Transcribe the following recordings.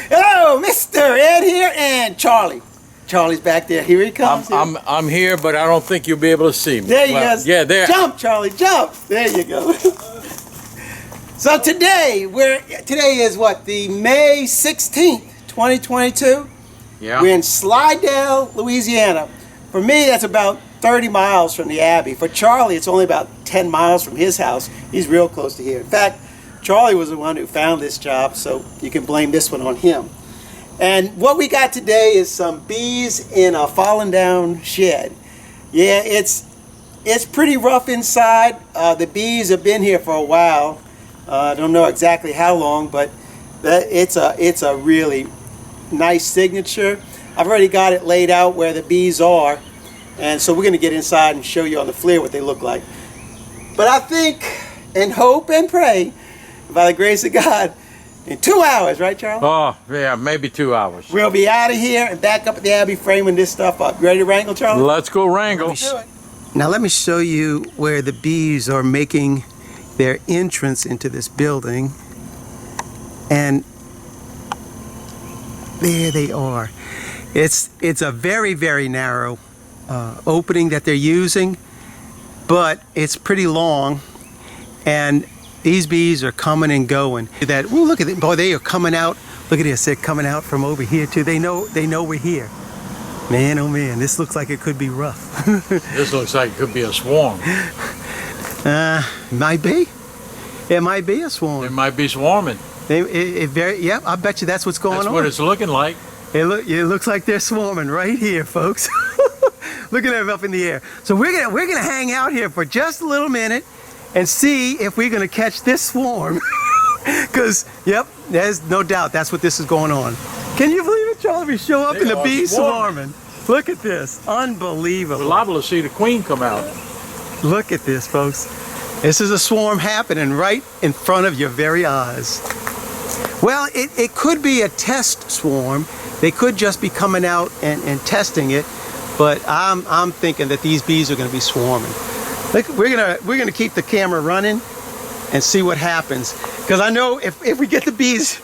Hello, Mr. Ed here and Charlie. Charlie's back there. Here he comes. I'm here, but I don't think you'll be able to see me. There you go. Yeah, there. Jump, Charlie, jump. There you go. So today is what, the May 16th, 2022. Yeah. We're in Slidell, Louisiana. For me, that's about 30 miles from the Abbey. For Charlie, it's only about 10 miles from his house. He's real close to here. In fact, Charlie was the one who found this job, so you can blame this one on him. And what we got today is some bees in a fallen down shed. Yeah, it's pretty rough inside. The bees have been here for a while. I don't know exactly how long, but it's a really nice signature. I've already got it laid out where the bees are, and so we're going to get inside and show you on the flare what they look like. But I think and hope and pray, by the grace of God, in 2 hours, right, Charlie? Oh, yeah, maybe 2 hours. We'll be out of here and back up at the Abbey framing this stuff up. You ready to wrangle, Charlie? Let's go wrangle. Let's do it. Now let me show you where the bees are making their entrance into this building. And there they are. It's a very, very narrow opening that they're using, but it's pretty long, and these bees are coming and going. Ooh, look at it. Boy, they are coming out. Look at this. They're coming out from over here too. They know we're here. Man, oh man, this looks like it could be rough. This looks like it could be a swarm. Might be. It might be a swarm. It might be swarming. Yeah, I bet you that's what's going on. That's what it's looking like. It looks like they're swarming right here, folks. Look at them up in the air. So we're gonna hang out here for just a little minute and see if we're gonna catch this swarm. Because, yep, there's no doubt that's what this is going on. Can you believe it, Charlie? We show up and the bees swarming. Look at this. Unbelievable. We're liable to see the queen come out. Look at this, folks. This is a swarm happening right in front of your very eyes. Well, it could be a test swarm. They could just be coming out and testing it, but I'm thinking that these bees are going to be swarming. Look, we're gonna keep the camera running and see what happens, because I know if we get the bees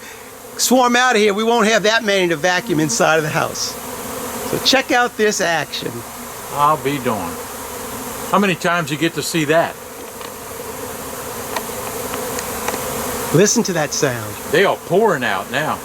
swarm out of here, we won't have that many to vacuum inside of the house. So check out this action. I'll be darned. How many times you get to see that? Listen to that sound. They are pouring out now.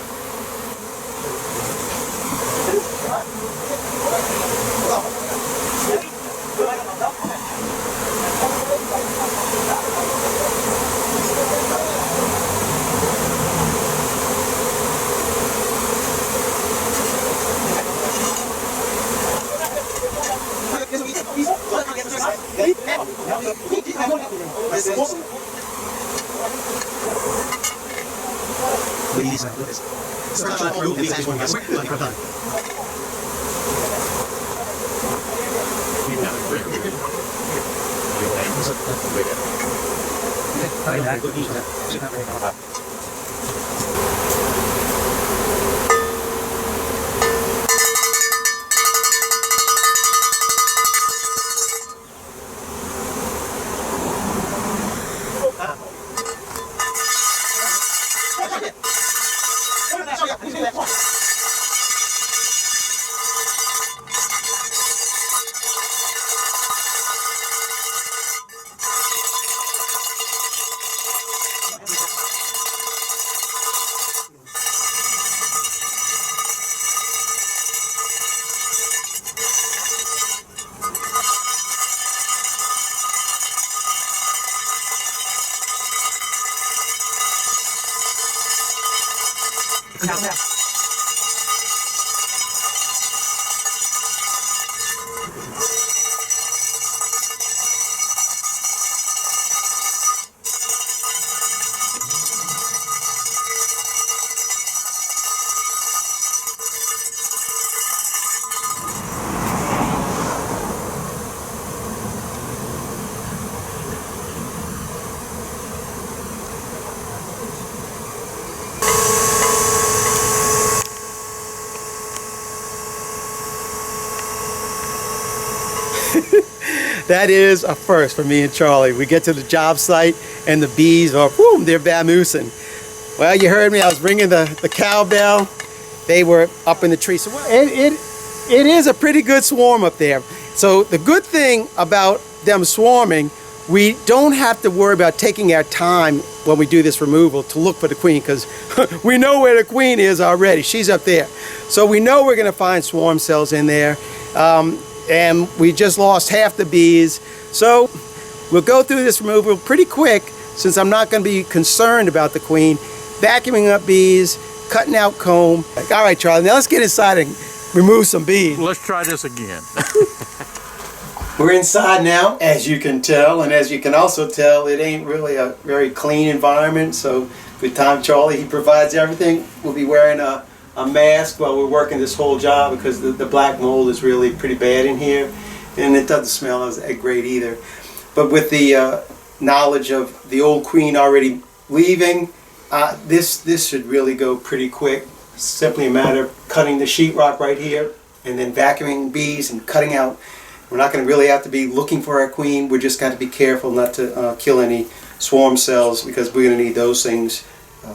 That is a first for me and Charlie. We get to the job site and the bees are, boom, they're vamoosing. Well, you heard me. I was ringing the cowbell. They were up in the tree. So it is a pretty good swarm up there. So the good thing about them swarming, we don't have to worry about taking our time when we do this removal to look for the queen, because we know where the queen is already. She's up there. So we know we're going to find swarm cells in there. And we just lost half the bees. So we'll go through this removal pretty quick, since I'm not going to be concerned about the queen. Vacuuming up bees, cutting out comb. All right, Charlie, now let's get inside and remove some bees. Let's try this again. We're inside now, as you can tell, and as you can also tell, it ain't really a very clean environment. So good time, Charlie. He provides everything. We'll be wearing a mask while we're working this whole job, because the black mold is really pretty bad in here, and it doesn't smell as great either. But with the knowledge of the old queen already leaving, this should really go pretty quick. It's simply a matter of cutting the sheetrock right here, and then vacuuming bees and cutting out. We're not going to really have to be looking for our queen. We're just got to be careful not to kill any swarm cells, because we're going to need those things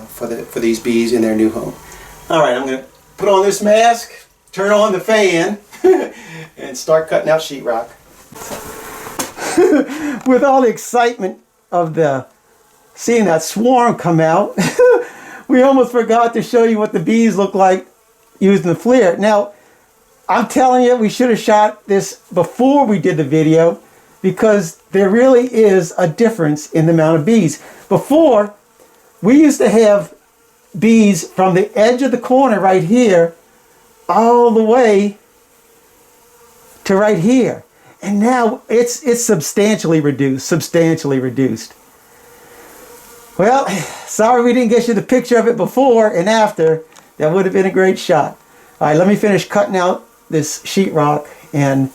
for these bees in their new home. All right, I'm going to put on this mask, turn on the fan, and start cutting out sheetrock. With all the excitement of seeing that swarm come out, we almost forgot to show you what the bees look like using the FLIR. Now, I'm telling you, we should have shot this before we did the video, because there really is a difference in the amount of bees. Before, we used to have bees from the edge of the corner right here all the way to right here. And now it's substantially reduced, Well, sorry we didn't get you the picture of it before and after. That would have been a great shot. All right, let me finish cutting out this sheetrock and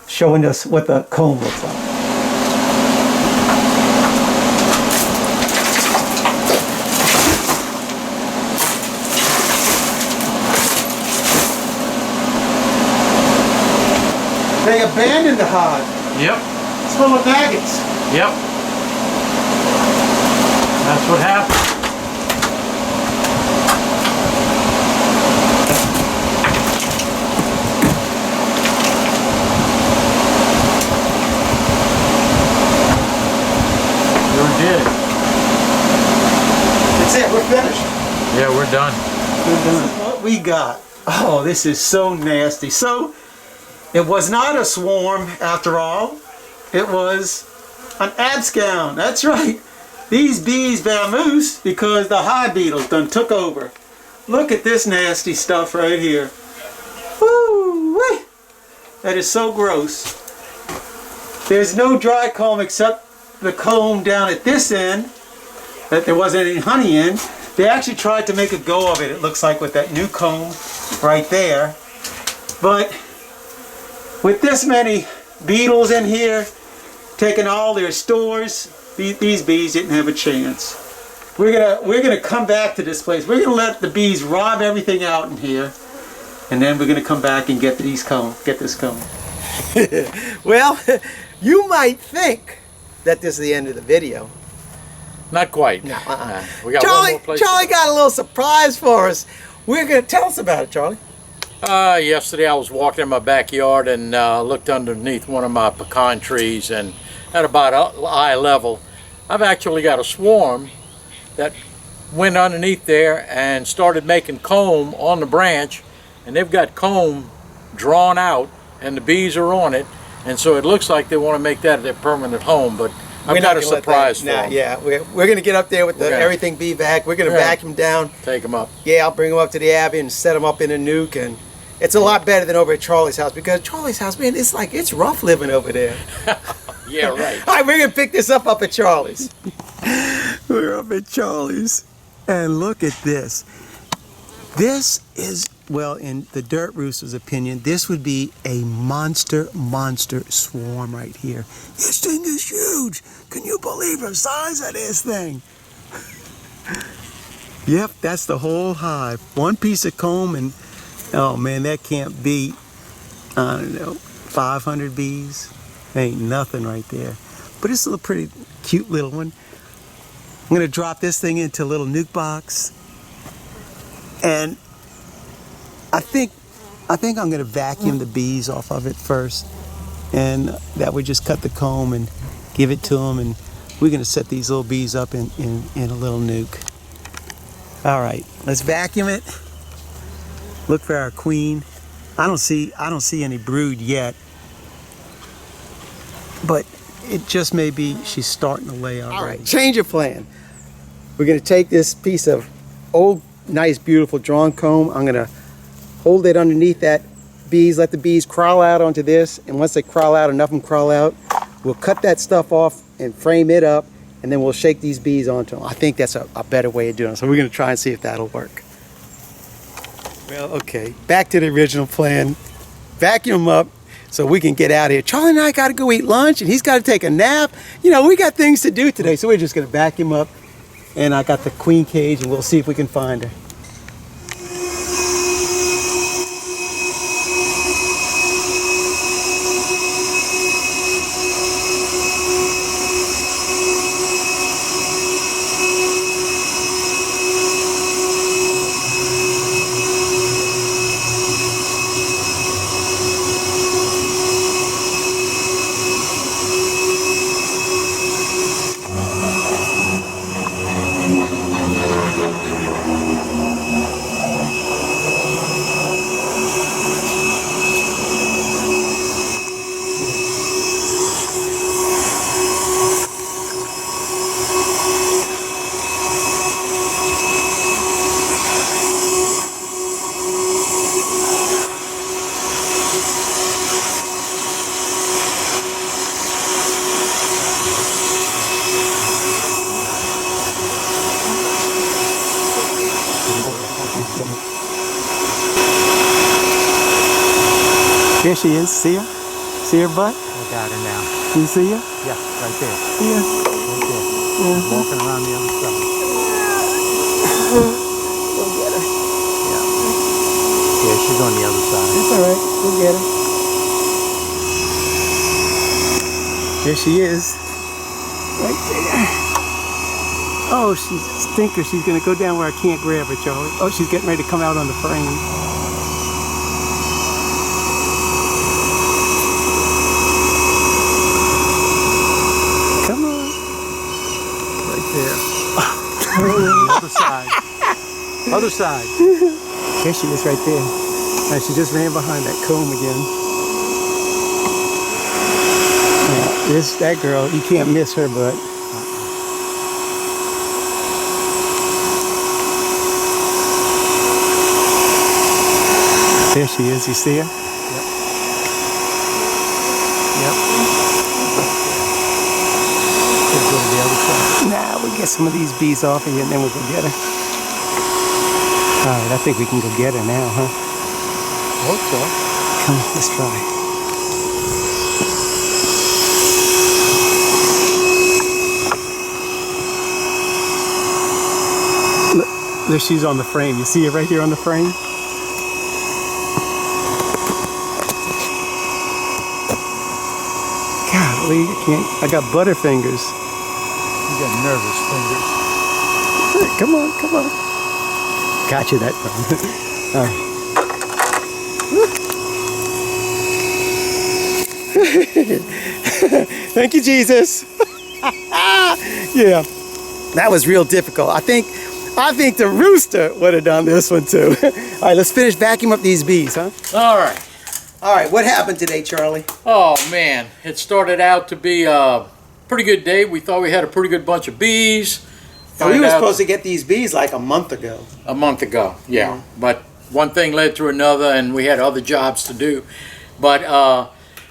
showing us what the comb looks like. They abandoned the hive. Yep. It's full of maggots. Yep. That's what happened. Sure did. That's it. We're finished. Yeah, we're done. We're done. This is what we got. Oh, this is so nasty. So, it was not a swarm after all. It was an abscon. That's right. These bees vamoose because the hive beetles done took over. Look at this nasty stuff right here. Woo-wee. That is so gross. There's no dry comb except the comb down at this end that there wasn't any honey in. They actually tried to make a go of it, it looks like, with that new comb right there. But with this many beetles in here, taking all their stores, these bees didn't have a chance. We're gonna come back to this place. We're gonna let the bees rob everything out in here, and then we're gonna come back and get this comb. Well, you might think that this is the end of the video. Not quite. No, We got Charlie, one more place. Charlie got a little surprise for us. We're gonna tell us about it, Charlie. Yesterday I was walking in my backyard and looked underneath one of my pecan trees, and at about eye level, I've actually got a swarm that went underneath there and started making comb on the branch, and they've got comb drawn out and the bees are on it, and so it looks like they want to make that their permanent home, but I've got a surprise for them. Yeah, we're going to get up there with everything bee vac. We're going to vacuum down. Take them up. Yeah, I'll bring them up to the Abbey and set them up in a nuke, and it's a lot better than over at Charlie's house, because Charlie's house, man, it's rough living over there. Yeah, right. All right, we're going to pick this up at Charlie's. We're up at Charlie's, and look at this. This is, well, in the Dirt Rooster's opinion, this would be a monster swarm right here. This thing is huge. Can you believe the size of this thing? Yep, that's the whole hive. One piece of comb, and oh man, that can't beat, I don't know, 500 bees. Ain't nothing right there. But it's a little pretty cute little one. going to drop this thing into a little nuke box. And I think I'm going to vacuum the bees off of it first. And that would just cut the comb and give it to them. And we're going to set these little bees up in a little nuke. All right, let's vacuum it. Look for our queen. I don't see any brood yet, but it just may be she's starting to lay already. All right, change of plan. We're going to take this piece of old, nice, beautiful drawn comb. I'm going to hold it underneath that bees, let the bees crawl out onto this, and once they crawl out, enough of them crawl out, we'll cut that stuff off and frame it up, and then we'll shake these bees onto them. I think that's a better way of doing it, so we're going to try and see if that'll work. Well, okay, back to the original plan. Vacuum them up so we can get out of here. Charlie and I got to go eat lunch, and he's got to take a nap. You know, we got things to do today, so we're just going to vacuum up, and I got the queen cage, and we'll see if we can find her. There she is. See her? See her butt? I got her now. Can you see her? Yeah, right there. Yeah. Right there. Yeah. Walking around the other side. Go get her. Yeah. Yeah, she's on the other side. That's all right. We'll get her. There she is. Right there. Oh, she's a stinker. She's going to go down where I can't grab her, Charlie. Oh, she's getting ready to come out on the frame. Come on. Right there. Other side. Other side. There she is right there. And she just ran behind that comb again. Yeah, that girl, you can't miss her butt. There she is, you see her? Yep. Yep. Let's go to the other side. Nah, we'll get some of these bees off of you and then we'll go get her. Alright, I think we can go get her now, huh? I hope so. Come on, let's try. Look, there she's on the frame. You see her right here on the frame? Golly, I got butterfingers. You got nervous fingers. Come on, come on. Got you that time. All right. Thank you, Jesus. Yeah, that was real difficult. I think the rooster would have done this one too. All right, let's finish vacuuming up these bees, huh? All right. All right, what happened today, Charlie? Oh man, it started out to be a pretty good day. We thought we had a pretty good bunch of bees. Now, we were supposed to get these bees like a month ago. A month ago, yeah. But one thing led to another, and we had other jobs to do. But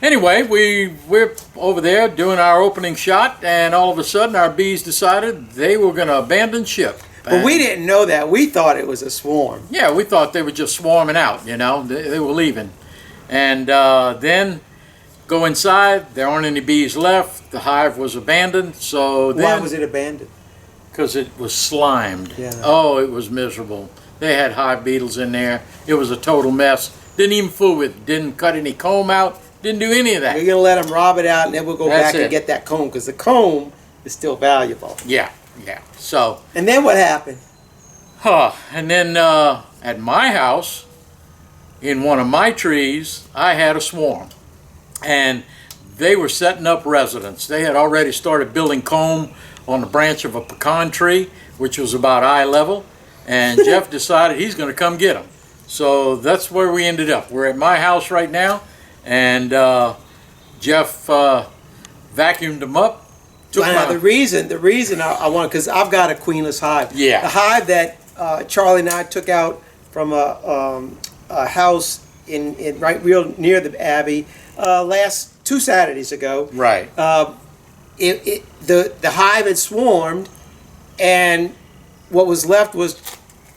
anyway, we're over there doing our opening shot, and all of a sudden our bees decided they were going to abandon ship. But we didn't know that. We thought it was a swarm. Yeah, we thought they were just swarming out, you know. They were leaving. And then go inside, there aren't any bees left. The hive was abandoned, so then... Why was it abandoned? Because it was slimed. Yeah. Oh, it was miserable. They had hive beetles in there. It was a total mess. Didn't even fool with it. Didn't cut any comb out. Didn't do any of that. We're going to let them rob it out, and then we'll go That's back and it. get that comb, because the comb is still valuable. Yeah, Yeah. So. And then what happened? And then at my house, in one of my trees, I had a swarm. And they were setting up residence. They had already started building comb on the branch of a pecan tree, which was about eye level. And Jeff decided he's going to come get them. So that's where we ended up. We're at my house right now. And Jeff vacuumed them up. The reason I want, because I've got a queenless hive. Yeah. The hive that Charlie and I took out from a house in right real near the Abbey last 2 Saturdays ago. Right. The hive had swarmed, and what was left was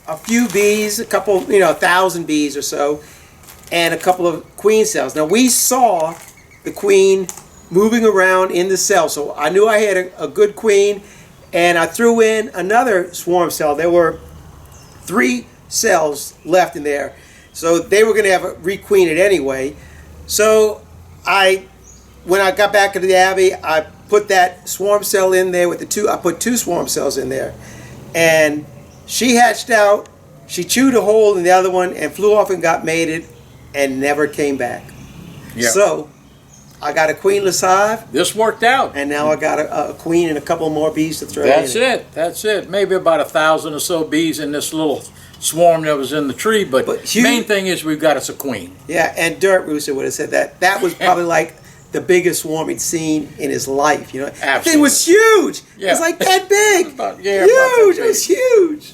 a few bees, a couple, 1,000 bees or so, and a couple of queen cells. Now we saw the queen moving around in the cell, so I knew I had a good queen, and I threw in another swarm cell. There were 3 cells left in there, so they were going to have a requeen it anyway. So when I got back into the Abbey, I put that swarm cell in there with I put 2 swarm cells in there, and she hatched out. She chewed a hole in the other one and flew off and got mated and never came back. Yeah. So I got a queenless hive. This worked out. And now I got a queen and a couple more bees to throw in. That's it. Maybe about 1,000 or so bees in this little swarm that was in the tree. But main thing is we've got us a queen. Yeah, and Dirt Rooster would have said that was probably like the biggest swarm he'd seen in his life. Absolutely. The thing was huge. Yeah. It was like that big. Huge. It was huge.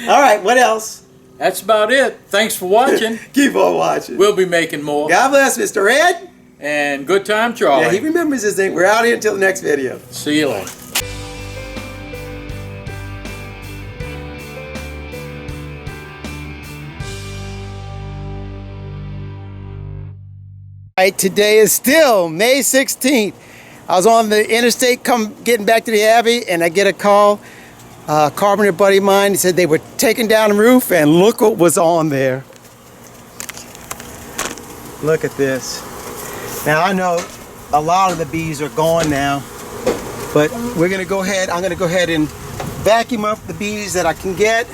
All right, what else? That's about it. Thanks for watching. Keep on watching. We'll be making more. God bless, Mr. Ed. And good time, Charlie. Yeah, he remembers his thing. We're out here until the next video. See you later. All right, today is still May 16th. I was on the interstate getting back to the Abbey, and I get a call. Carpenter buddy of mine, he said they were taking down the roof, and look what was on there. Look at this. Now I know a lot of the bees are gone now, but I'm gonna go ahead and vacuum up the bees that I can get.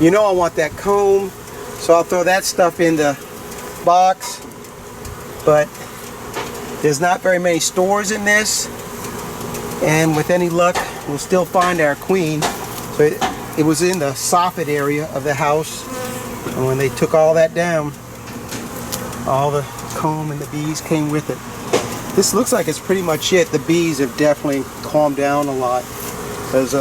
I want that comb, so I'll throw that stuff in the box. But there's not very many stores in this, and with any luck we'll still find our queen. So it was in the soffit area of the house, and when they took all that down, all the comb and the bees came with it. This looks like it's pretty much it. The bees have definitely calmed down a lot, because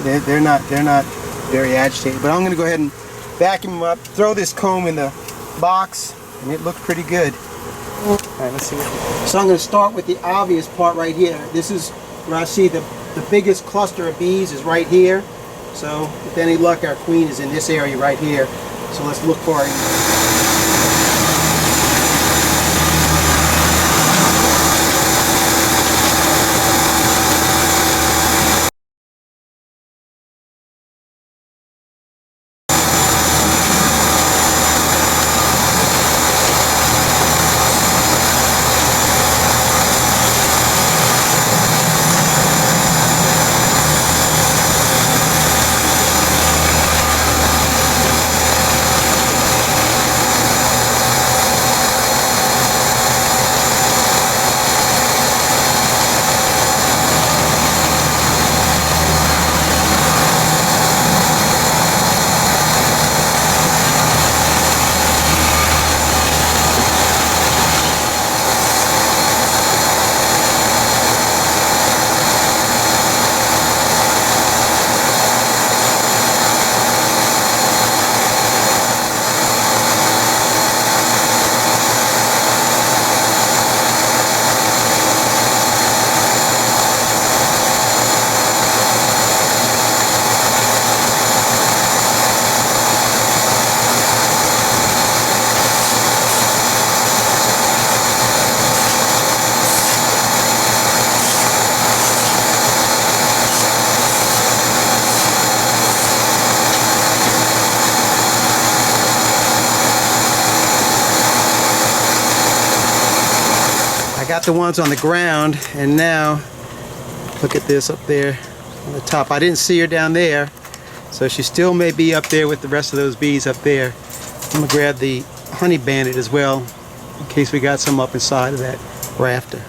they're not very agitated. But I'm going to go ahead and vacuum them up, throw this comb in the box, and it looked pretty good. All right, let's see. So I'm going to start with the obvious part right here. This is where I see the biggest cluster of bees is right here. So with any luck, our queen is in this area right here. So let's look for her. I got the ones on the ground, and now look at this up there. on the top. I didn't see her down there, so she still may be up there with the rest of those bees up there. I'm gonna grab the honey bandit as well, in case we got some up inside of that rafter.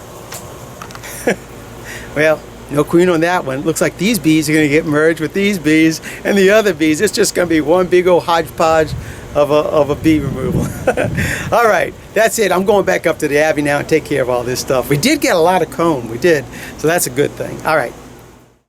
Well, no queen on that one. Looks like these bees are gonna get merged with these bees and the other bees. It's just gonna be one big old hodgepodge of a bee removal. All right, that's it. I'm going back up to the Abbey now and take care of all this stuff. We did get a lot of comb, we did, so that's a good thing. All right.